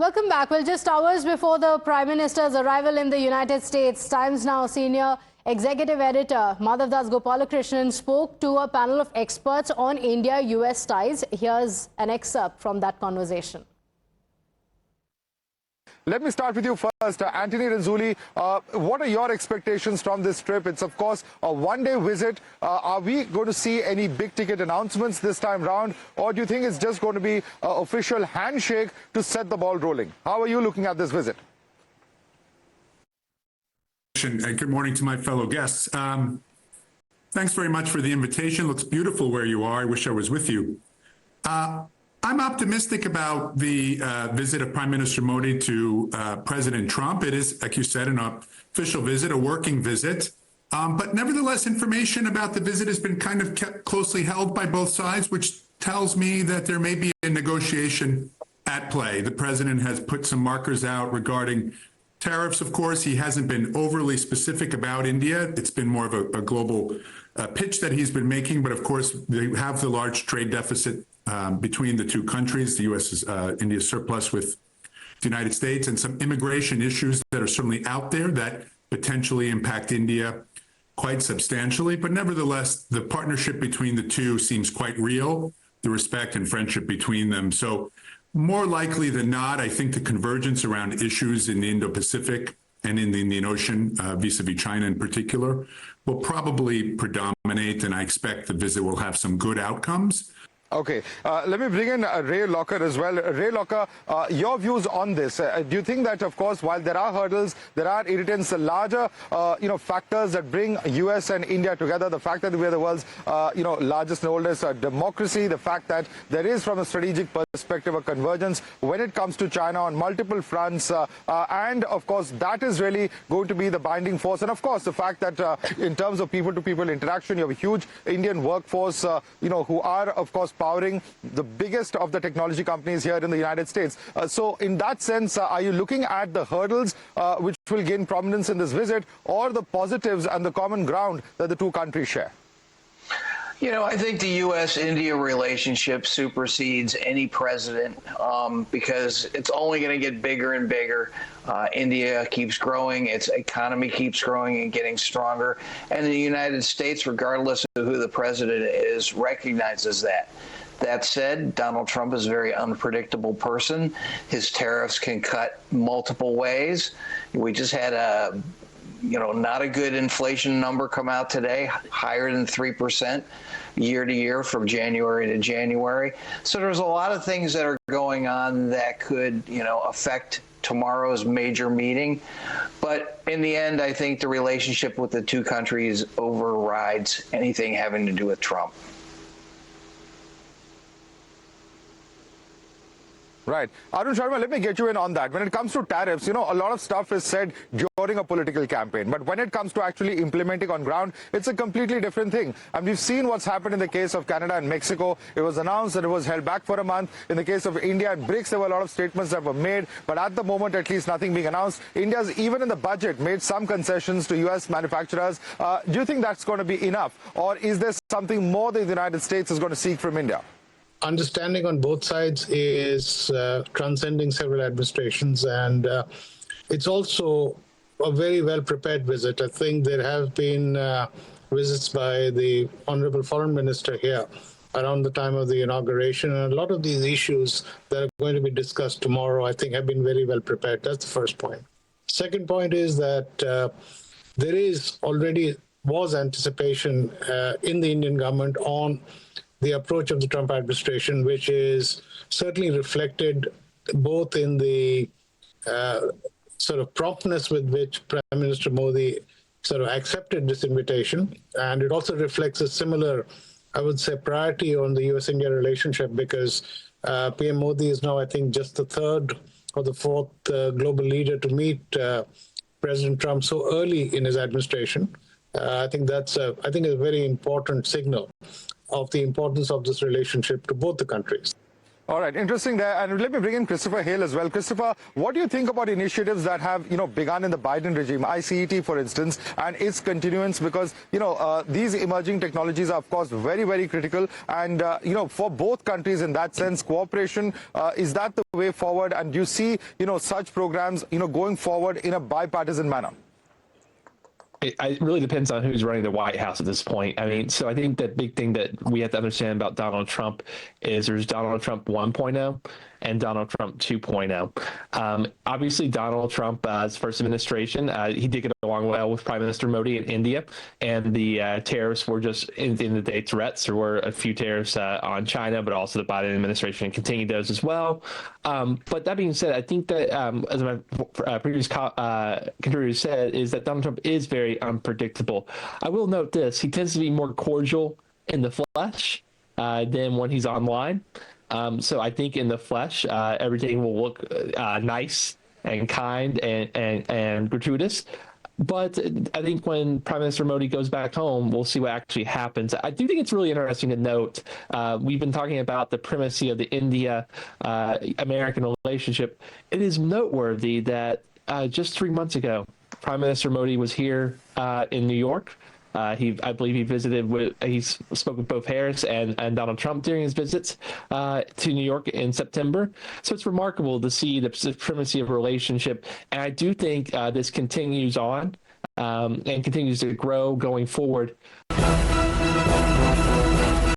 Welcome back. Well, just hours before the Prime Minister's arrival in the United States, Times Now senior executive editor Madhav Das Gopalakrishnan spoke to a panel of experts on India-US ties. Here's an excerpt from that conversation. Let me start with you first. Anthony Renzulli, what are your expectations from this trip? It's, of course, a one-day visit. Are we going to see any big-ticket announcements this time round, or do you think it's just going to be an official handshake to set the ball rolling? How are you looking at this visit? Good morning to my fellow guests. Thanks very much for the invitation. Looks beautiful where you are. I wish I was with you. I'm optimistic about the visit of Prime Minister Modi to President Trump. It is, like you said, an official visit, a working visit. But nevertheless, information about the visit has been kind of kept closely held by both sides, which tells me that there may be a negotiation at play. The president has put some markers out regarding tariffs, of course. He hasn't been overly specific about India. It's been more of a global pitch that he's been making. But of course, they have the large trade deficit between the two countries. The U.S. is India's surplus with the United States, and some immigration issues that are certainly out there that potentially impact India quite substantially. But nevertheless, the partnership between the two seems quite real, the respect and friendship between them. So more likely than not, I think the convergence around issues in the Indo-Pacific and in the Indian Ocean, vis-a-vis China in particular, will probably predominate, and I expect the visit will have some good outcomes. Okay, let me bring in Ray Locker as well. Ray Locker, your views on this. Do you think that, of course, while there are hurdles, there are irritants, larger, factors that bring US and India together, the fact that we are the world's, largest and oldest democracy, the fact that there is, from a strategic perspective, a convergence when it comes to China on multiple fronts, and, of course, that is really going to be the binding force. And, of course, the fact that in terms of people-to-people interaction, you have a huge Indian workforce, who are, of course, powering the biggest of the technology companies here in the United States. So in that sense, are you looking at the hurdles which will gain prominence in this visit, or the positives and the common ground that the two countries share? You know, I think the U.S.-India relationship supersedes any president because it's only going to get bigger and bigger. India keeps growing, its economy keeps growing and getting stronger, and the United States, regardless of who the president is, recognizes that. That said, Donald Trump is a very unpredictable person. His tariffs can cut multiple ways. We just had a not a good inflation number come out today, higher than 3% year to year from January to January. So there's a lot of things that are going on that could, affect tomorrow's major meeting. But in the end, I think the relationship with the two countries overrides anything having to do with Trump. Right. Arun Sharma, let me get you in on that. When it comes to tariffs, a lot of stuff is said during a political campaign. But when it comes to actually implementing on ground, it's a completely different thing. And we've seen what's happened in the case of Canada and Mexico. It was announced that it was held back for a month. In the case of India and BRICS, there were a lot of statements that were made. But at the moment, at least nothing being announced. India's, even in the budget, made some concessions to U.S. manufacturers. Do you think that's going to be enough? Or is there something more that the United States is going to seek from India? Understanding on both sides is transcending several administrations, and it's also a very well-prepared visit. I think there have been visits by the Honorable Foreign Minister here around the time of the inauguration, and a lot of these issues that are going to be discussed tomorrow, I think, have been very well prepared. That's the first point. Second point is that there is already was anticipation in the Indian government on the approach of the Trump administration, which is certainly reflected both in the sort of promptness with which Prime Minister Modi sort of accepted this invitation, and it also reflects a similar, I would say, priority on the U.S.-India relationship, because PM Modi is now, I think, just the third or the fourth global leader to meet President Trump so early in his administration. I think that's a very important signal of the importance of this relationship to both the countries. All right, interesting there. And let me bring in Christopher Hale as well. Christopher, what do you think about initiatives that have, begun in the Biden regime, ICET, for instance, and its continuance? Because, these emerging technologies are, of course, very, very critical. And, for both countries in that sense, cooperation, is that the way forward? And do you see, such programs, going forward in a bipartisan manner? It really depends on who's running the White House at this point. I mean, so I think the big thing that we have to understand about Donald Trump is there's Donald Trump 1.0 and Donald Trump 2.0. Obviously, Donald Trump's first administration, he did get along well with Prime Minister Modi in India, and the tariffs were just, in the day, threats. There were a few tariffs on China, but also the Biden administration continued those as well. But that being said, I think that, as my previous contributor said, is that Donald Trump is very unpredictable. I will note this: he tends to be more cordial in the flesh than when he's online. So I think in the flesh, everything will look nice and kind and gratuitous. But I think when Prime Minister Modi goes back home, we'll see what actually happens. I do think it's really interesting to note, we've been talking about the primacy of the India-American relationship. It is noteworthy that just 3 months ago, Prime Minister Modi was here in New York. I believe he spoke with both Harris and Donald Trump during his visits to New York in September. So it's remarkable to see the primacy of relationship. And I do think this continues on and continues to grow going forward.